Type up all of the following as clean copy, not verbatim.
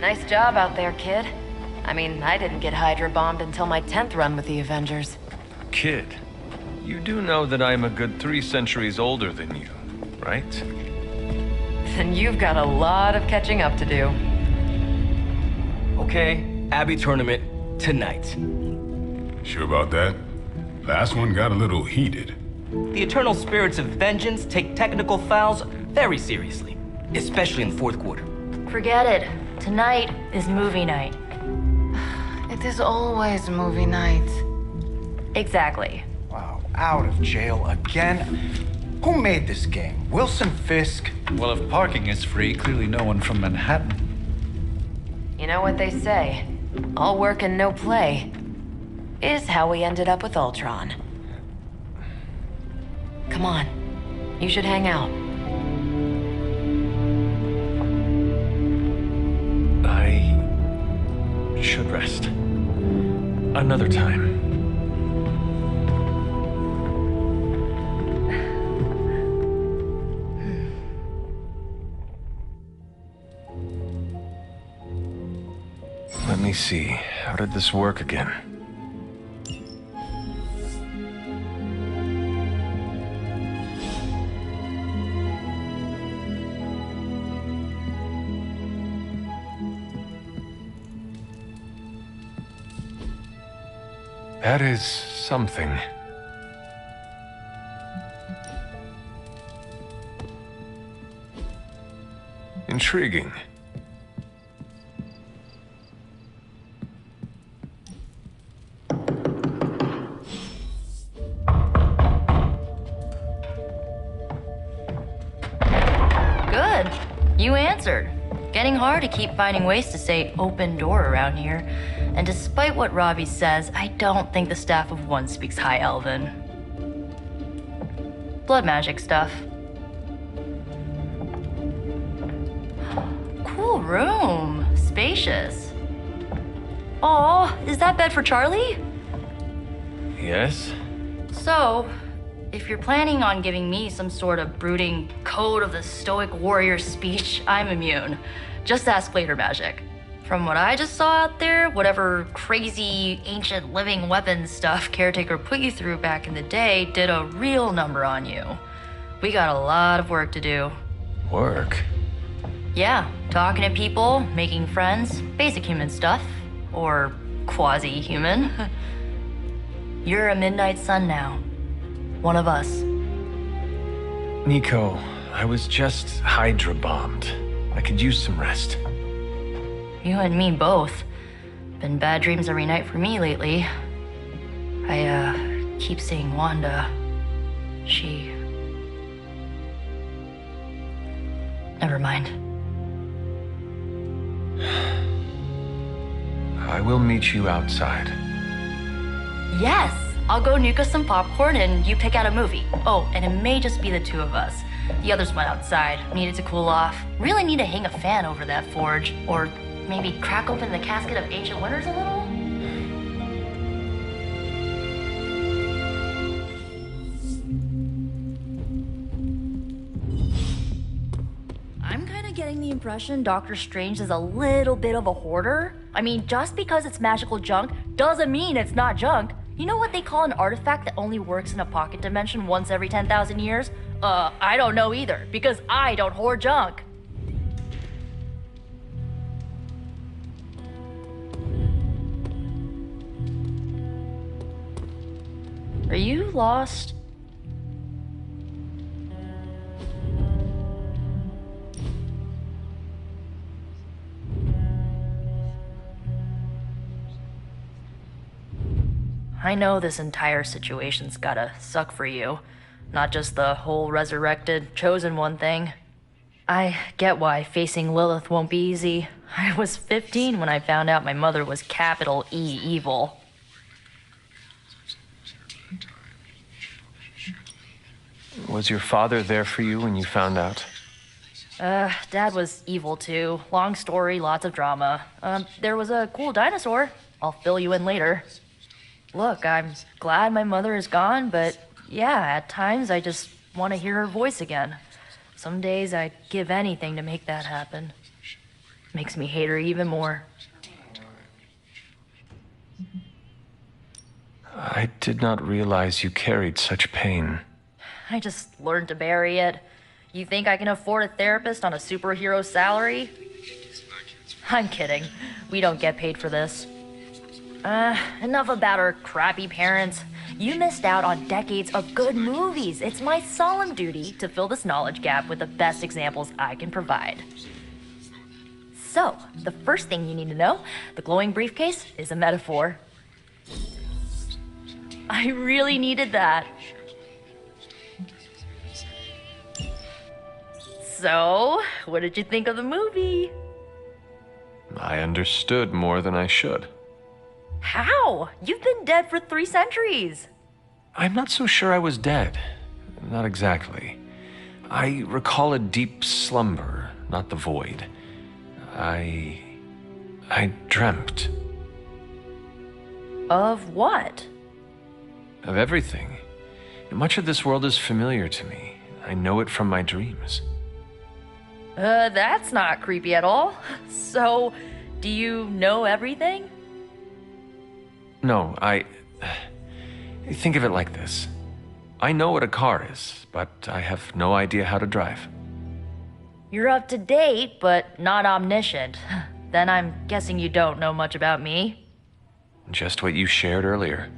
Nice job out there, kid. I mean, I didn't get Hydra bombed until my 10th run with the Avengers. Kid, you do know that I'm a good 3 centuries older than you, right? Then you've got a lot of catching up to do. Okay, Abbey tournament tonight. Sure about that? Last one got a little heated. The eternal spirits of vengeance take technical fouls very seriously, especially in the fourth quarter. Forget it. Tonight is movie night. It is always movie night. Exactly. Wow, out of jail again? Who made this game? Wilson Fisk? Well, if parking is free, clearly no one from Manhattan. You know what they say? All work and no play is how we ended up with Ultron. Come on. You should hang out. I should rest. Another time. Let me see. How did this work again? That is something. Intriguing. Good. You answered. Getting hard to keep finding ways to say open door around here. And despite what Robbie says, I don't think the staff of one speaks High Elven. Blood magic stuff. Cool room. Spacious. Aw, is that bed for Charlie? Yes? So, if you're planning on giving me some sort of brooding code of the stoic warrior speech, I'm immune. Just ask later, magic. From what I just saw out there, whatever crazy ancient living weapons stuff Caretaker put you through back in the day did a real number on you. We got a lot of work to do. Work? Yeah, talking to people, making friends, basic human stuff. Or quasi-human. You're a midnight sun now. One of us. Nico, I was just Hydra bombed. I could use some rest. You and me both. Been bad dreams every night for me lately. I keep seeing Wanda. She... Never mind. I will meet you outside. Yes! I'll go nuke us some popcorn and you pick out a movie. Oh, and it may just be the two of us. The others went outside, needed to cool off. Really need to hang a fan over that forge. Or maybe crack open the casket of ancient wonders a little? I'm kinda getting the impression Doctor Strange is a little bit of a hoarder. I mean, just because it's magical junk doesn't mean it's not junk. You know what they call an artifact that only works in a pocket dimension once every 10,000 years? I don't know either, because I don't hoard junk. Are you lost? I know this entire situation's gotta suck for you. Not just the whole resurrected, chosen one thing. I get why facing Lilith won't be easy. I was 15 when I found out my mother was capital E evil. Was your father there for you when you found out? Dad was evil too. Long story, lots of drama. There was a cool dinosaur. I'll fill you in later. Look, I'm glad my mother is gone, but yeah, at times I just want to hear her voice again. Some days I'd give anything to make that happen. Makes me hate her even more. I did not realize you carried such pain. I just learned to bury it. You think I can afford a therapist on a superhero salary? I'm kidding. We don't get paid for this. Enough about our crappy parents. You missed out on decades of good movies. It's my solemn duty to fill this knowledge gap with the best examples I can provide. So, the first thing you need to know, the glowing briefcase is a metaphor. I really needed that. So, what did you think of the movie? I understood more than I should. How? You've been dead for 3 centuries. I'm not so sure I was dead. Not exactly. I recall a deep slumber, not the void. I dreamt. Of what? Of everything. Much of this world is familiar to me. I know it from my dreams. That's not creepy at all. So, do you know everything? No, think of it like this. I know what a car is, but I have no idea how to drive. You're up to date, but not omniscient. Then I'm guessing you don't know much about me. Just what you shared earlier.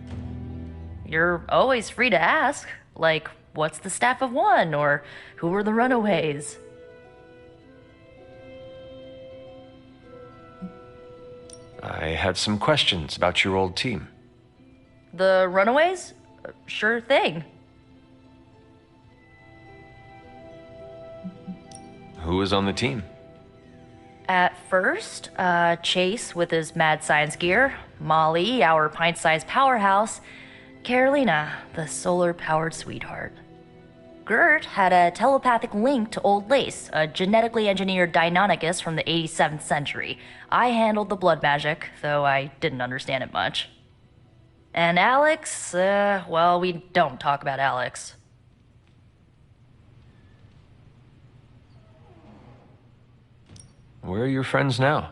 You're always free to ask. Like, what's the staff of one? Or who were the runaways? I had some questions about your old team. The runaways? Sure thing. Who was on the team? At first, Chase with his mad science gear, Molly, our pint-sized powerhouse, Carolina, the solar-powered sweetheart. Gert had a telepathic link to Old Lace, a genetically engineered Deinonychus from the 87th century. I handled the blood magic, though I didn't understand it much. And Alex, well, we don't talk about Alex. Where are your friends now?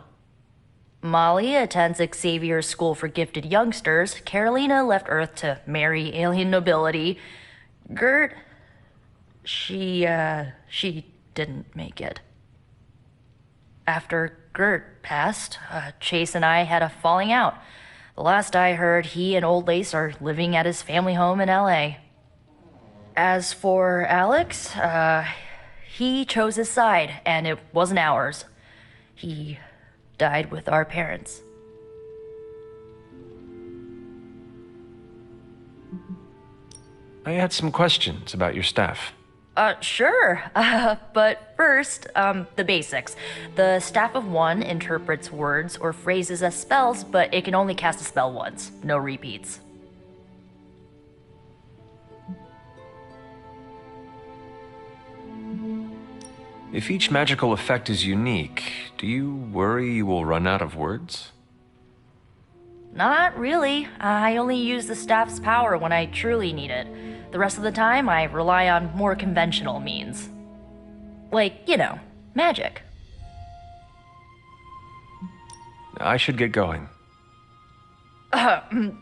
Molly attends Xavier's School for Gifted Youngsters. Carolina left Earth to marry alien nobility. Gert, she didn't make it. After Gert passed, Chase and I had a falling out. The last I heard, he and Old Lace are living at his family home in LA. As for Alex, he chose his side, and it wasn't ours. He died with our parents. I had some questions about your staff. Sure. But first, the basics. The staff of one interprets words or phrases as spells, but it can only cast a spell once. No repeats. If each magical effect is unique, do you worry you will run out of words? Not really. I only use the staff's power when I truly need it. The rest of the time, I rely on more conventional means. Like, magic. I should get going.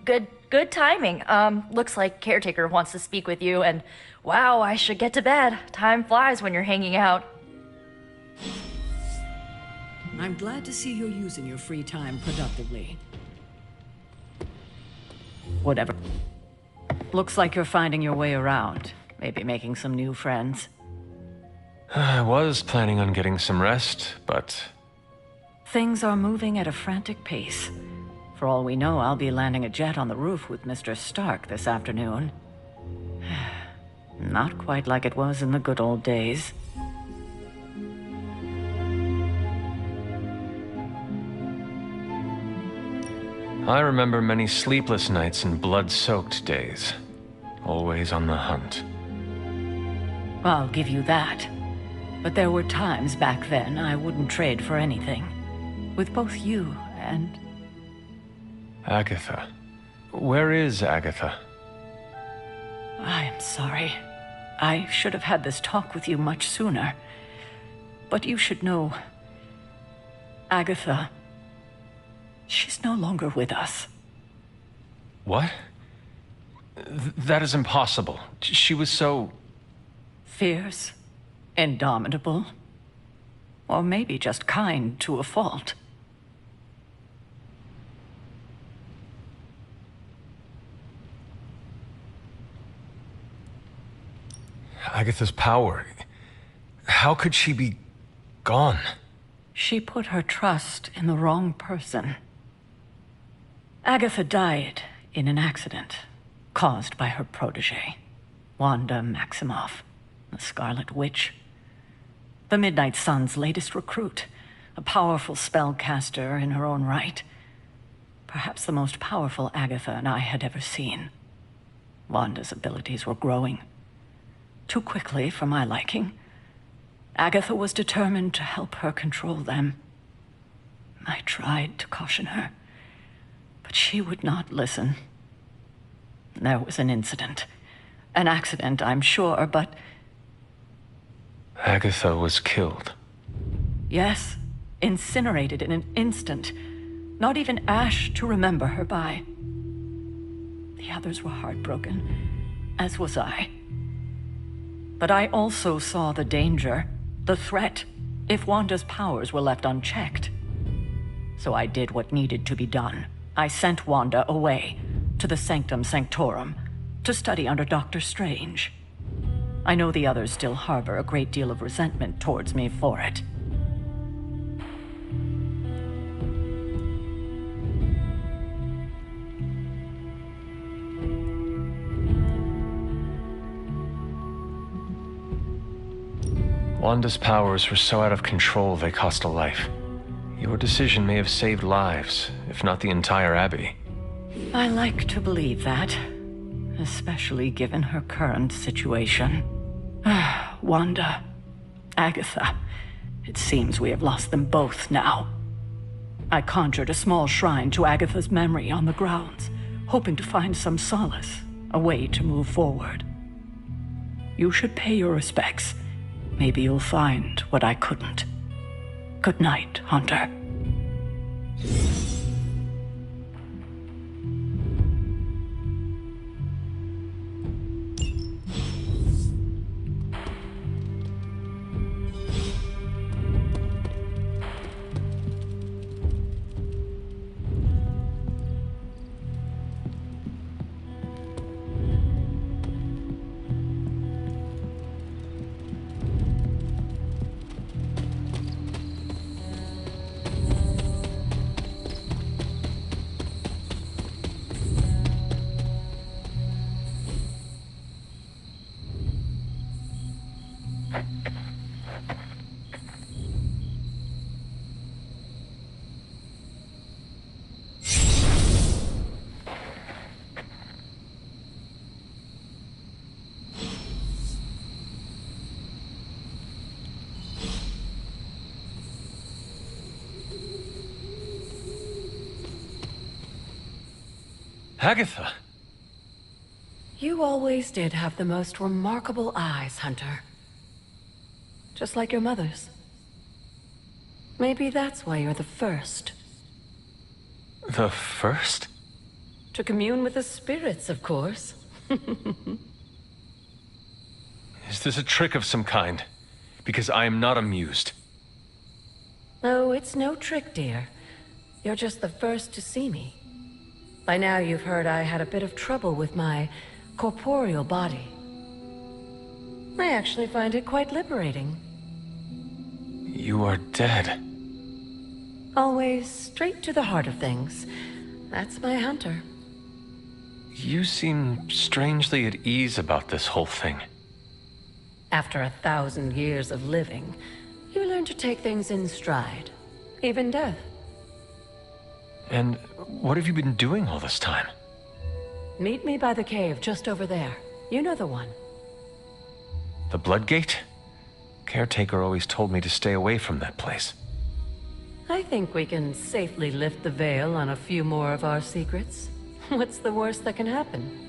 Good timing. Looks like Caretaker wants to speak with you, and wow, I should get to bed. Time flies when you're hanging out. I'm glad to see you're using your free time productively. Whatever. Looks like you're finding your way around. Maybe making some new friends. I was planning on getting some rest, but... Things are moving at a frantic pace. For all we know, I'll be landing a jet on the roof with Mr. Stark this afternoon. Not quite like it was in the good old days. I remember many sleepless nights and blood-soaked days. Always on the hunt. I'll give you that. But there were times back then I wouldn't trade for anything. With both you and... Agatha. Where is Agatha? I am sorry. I should have had this talk with you much sooner. But you should know... Agatha. She's no longer with us. What? That is impossible. She was so... Fierce, indomitable, or maybe just kind to a fault. Agatha's power. How could she be gone? She put her trust in the wrong person. Agatha died in an accident caused by her protege, Wanda Maximoff, the Scarlet Witch. The Midnight Sun's latest recruit, a powerful spellcaster in her own right. Perhaps the most powerful Agatha and I had ever seen. Wanda's abilities were growing. Too quickly for my liking. Agatha was determined to help her control them. I tried to caution her, but she would not listen. There was an incident. An accident, I'm sure, but... Agatha was killed. Yes, incinerated in an instant. Not even ash to remember her by. The others were heartbroken, as was I. But I also saw the danger, the threat, if Wanda's powers were left unchecked. So I did what needed to be done. I sent Wanda away, to the Sanctum Sanctorum, to study under Dr. Strange. I know the others still harbor a great deal of resentment towards me for it. Wanda's powers were so out of control they cost a life. Your decision may have saved lives, if not the entire Abbey. I like to believe that, especially given her current situation. Wanda, Agatha, it seems we have lost them both now. I conjured a small shrine to Agatha's memory on the grounds, hoping to find some solace, a way to move forward. You should pay your respects. Maybe you'll find what I couldn't. Good night, Hunter. Agatha! You always did have the most remarkable eyes, Hunter. Just like your mother's. Maybe that's why you're the first. The first? To commune with the spirits, of course. Is this a trick of some kind? Because I am not amused. Oh, it's no trick, dear. You're just the first to see me. By now you've heard I had a bit of trouble with my corporeal body. I actually find it quite liberating. You are dead. Always straight to the heart of things. That's my Hunter. You seem strangely at ease about this whole thing. After 1,000 years of living, you learn to take things in stride. Even death. And what have you been doing all this time? Meet me by the cave just over there. You know the one. The Bloodgate? Caretaker always told me to stay away from that place. I think we can safely lift the veil on a few more of our secrets. What's the worst that can happen?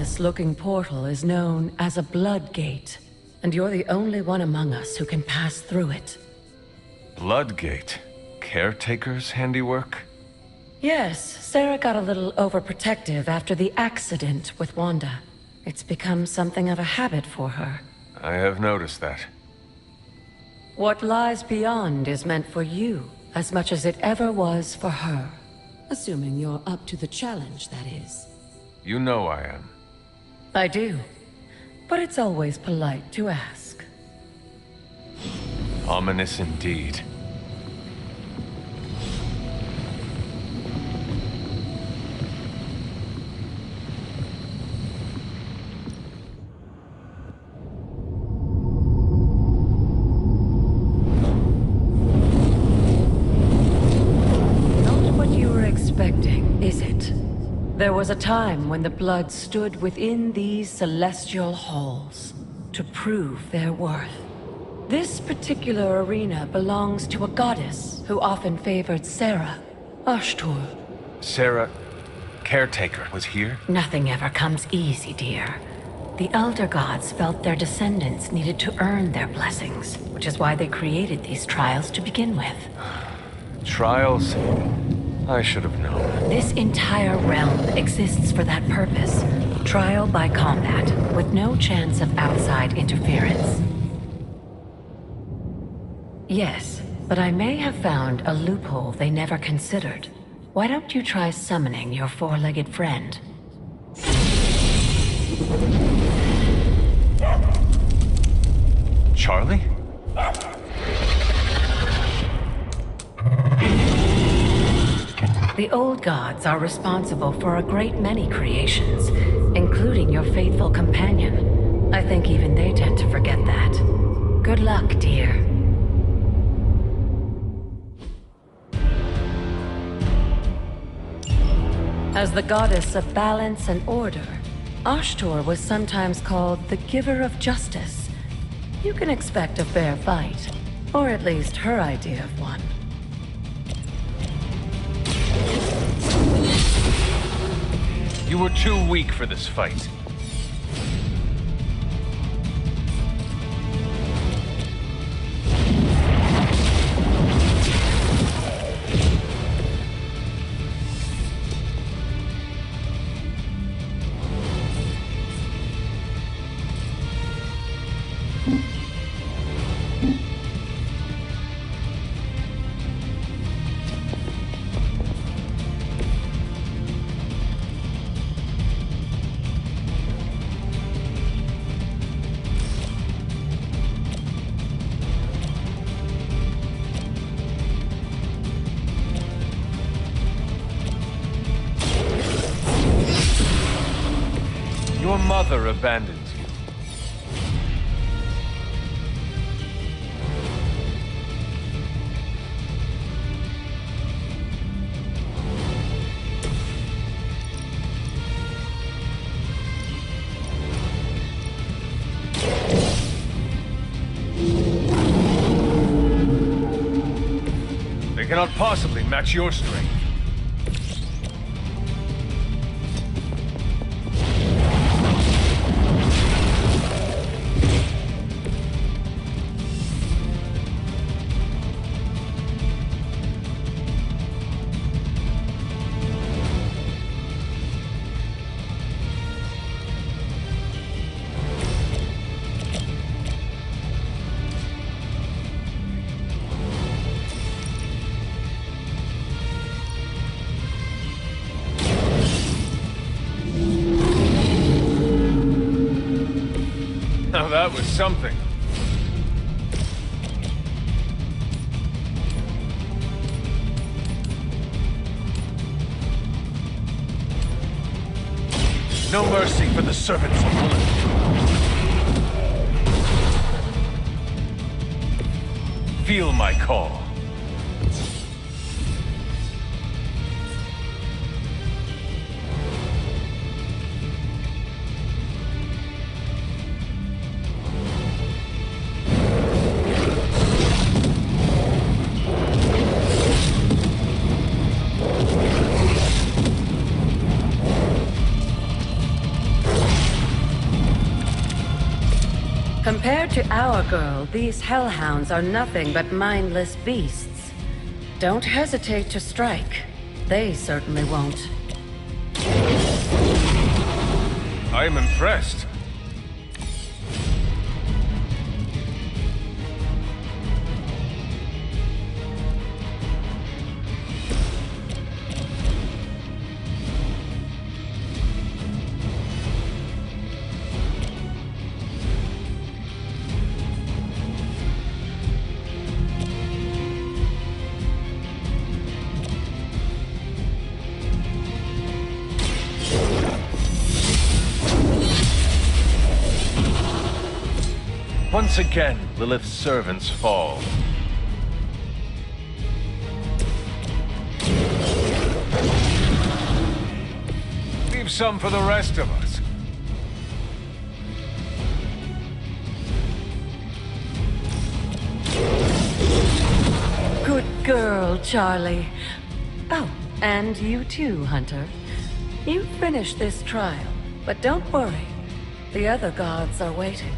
ominous-looking portal is known as a blood gate, and you're the only one among us who can pass through it. Bloodgate? Caretaker's handiwork? Yes, Sarah got a little overprotective after the accident with Wanda. It's become something of a habit for her. I have noticed that. What lies beyond is meant for you, as much as it ever was for her. Assuming you're up to the challenge, that is. You know I am. I do. But it's always polite to ask. Ominous indeed. Not what you were expecting, is it? There was a time when the blood stood within these celestial halls to prove their worth. This particular arena belongs to a goddess who often favored Sarah, Ashtur. Sarah, caretaker, was here? Nothing ever comes easy, dear. The Elder Gods felt their descendants needed to earn their blessings, which is why they created these trials to begin with. Trials? I should have known. This entire realm exists for that purpose. Trial by combat, with no chance of outside interference. Yes, but I may have found a loophole they never considered. Why don't you try summoning your four-legged friend? Charlie? The old gods are responsible for a great many creations, including your faithful companion. I think even they tend to forget that. Good luck, dear. As the goddess of balance and order, Ashtur was sometimes called the giver of justice. You can expect a fair fight, or at least her idea of one. You were too weak for this fight. Your mother abandoned you. They cannot possibly match your strength. Now that was something. No mercy for the servants of Lilith. Feel my call. Compared to our girl, these hellhounds are nothing but mindless beasts. Don't hesitate to strike. They certainly won't. I am impressed. Once again, Lilith's servants fall. Leave some for the rest of us. Good girl, Charlie. Oh, and you too, Hunter. You finished this trial, but don't worry. The other gods are waiting.